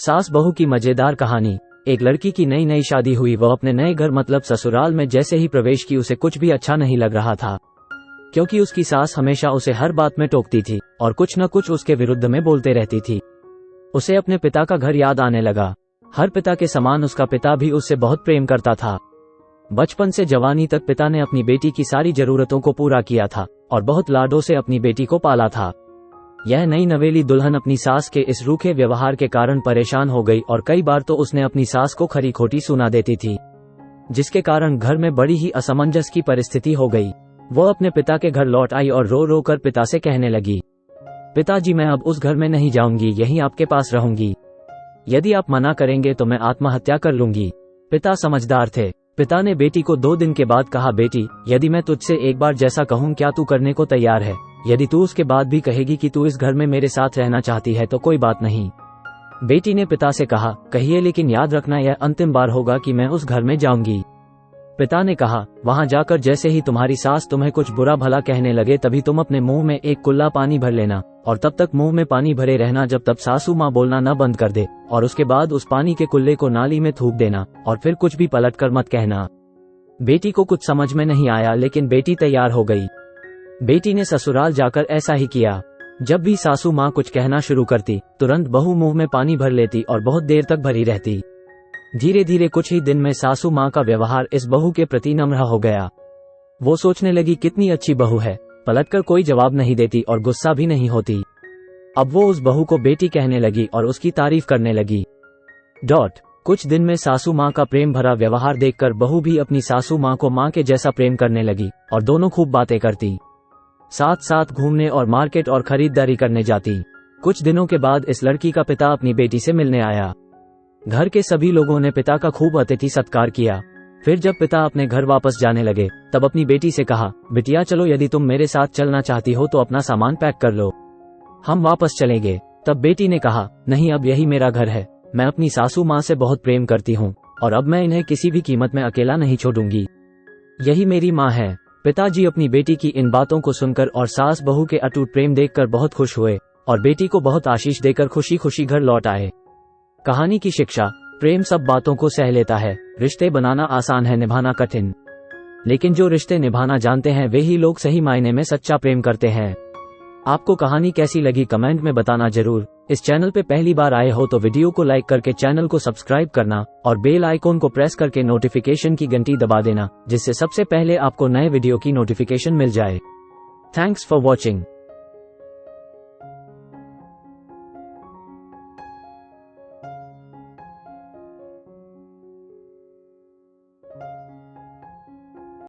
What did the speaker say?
सास बहू की मजेदार कहानी। एक लड़की की नई नई शादी हुई। वह अपने नए घर मतलब ससुराल में जैसे ही प्रवेश की उसे कुछ भी अच्छा नहीं लग रहा था, क्योंकि उसकी सास हमेशा उसे हर बात में टोकती थी और कुछ न कुछ उसके विरुद्ध में बोलते रहती थी। उसे अपने पिता का घर याद आने लगा। हर पिता के समान उसका पिता भी उससे बहुत प्रेम करता था। बचपन से जवानी तक पिता ने अपनी बेटी की सारी जरूरतों को पूरा किया था और बहुत लाडों से अपनी बेटी को पाला था। यह नई नवेली दुल्हन अपनी सास के इस रूखे व्यवहार के कारण परेशान हो गई और कई बार तो उसने अपनी सास को खरी खोटी सुना देती थी, जिसके कारण घर में बड़ी ही असमंजस की परिस्थिति हो गई। वो अपने पिता के घर लौट आई और रो रो कर पिता से कहने लगी, पिताजी मैं अब उस घर में नहीं जाऊंगी, यहीं आपके पास रहूंगी। यदि आप मना करेंगे तो मैं आत्महत्या कर लूंगी। पिता समझदार थे। पिता ने बेटी को 2 दिन के बाद कहा, बेटी यदि मैं तुझसे एक बार जैसा कहूं क्या तू करने को तैयार है? यदि तू उसके बाद भी कहेगी कि तू इस घर में मेरे साथ रहना चाहती है तो कोई बात नहीं। बेटी ने पिता से कहा, कहिए लेकिन याद रखना यह अंतिम बार होगा कि मैं उस घर में जाऊंगी। पिता ने कहा, वहां जाकर जैसे ही तुम्हारी सास तुम्हें कुछ बुरा भला कहने लगे तभी तुम अपने मुंह में एक कुल्ला पानी भर लेना और तब तक मुंह में पानी भरे रहना जब तक सासू माँ बोलना न बंद कर दे, और उसके बाद उस पानी के कुल्ले को नाली में थूक देना और फिर कुछ भी पलट कर मत कहना। बेटी को कुछ समझ में नहीं आया, लेकिन बेटी तैयार हो गई। बेटी ने ससुराल जाकर ऐसा ही किया। जब भी सासू माँ कुछ कहना शुरू करती तुरंत बहू मुंह में पानी भर लेती और बहुत देर तक भरी रहती। धीरे धीरे कुछ ही दिन में सासू माँ का व्यवहार इस बहू के प्रति नम्र हो गया। वो सोचने लगी कितनी अच्छी बहू है, पलटकर कोई जवाब नहीं देती और गुस्सा भी नहीं होती। अब वो उस बहू को बेटी कहने लगी और उसकी तारीफ करने लगी। कुछ दिन में सासू माँ का प्रेम भरा व्यवहार देखकर बहू भी अपनी सासू माँ को माँ के जैसा प्रेम करने लगी और दोनों खूब बातें करती, साथ साथ घूमने और मार्केट और खरीदारी करने जाती। कुछ दिनों के बाद इस लड़की का पिता अपनी बेटी से मिलने आया। घर के सभी लोगों ने पिता का खूब अतिथि सत्कार किया। फिर जब पिता अपने घर वापस जाने लगे तब अपनी बेटी से कहा, बिटिया चलो, यदि तुम मेरे साथ चलना चाहती हो तो अपना सामान पैक कर लो, हम वापस चलेंगे। तब बेटी ने कहा, नहीं, अब यही मेरा घर है। मैं अपनी सासू माँ से बहुत प्रेम करती हूँ और अब मैं इन्हें किसी भी कीमत में अकेला नहीं छोड़ूंगी। यही मेरी माँ है। पिताजी अपनी बेटी की इन बातों को सुनकर और सास बहू के अटूट प्रेम देखकर बहुत खुश हुए और बेटी को बहुत आशीष देकर खुशी खुशी घर लौट आए। कहानी की शिक्षा, प्रेम सब बातों को सह लेता है। रिश्ते बनाना आसान है, निभाना कठिन। लेकिन जो रिश्ते निभाना जानते हैं वे ही लोग सही मायने में सच्चा प्रेम करते हैं। आपको कहानी कैसी लगी कमेंट में बताना जरूर। इस चैनल पे पहली बार आए हो तो वीडियो को लाइक करके चैनल को सब्सक्राइब करना और बेल आइकॉन को प्रेस करके नोटिफिकेशन की घंटी दबा देना, जिससे सबसे पहले आपको नए वीडियो की नोटिफिकेशन मिल जाए। Thanks for watching.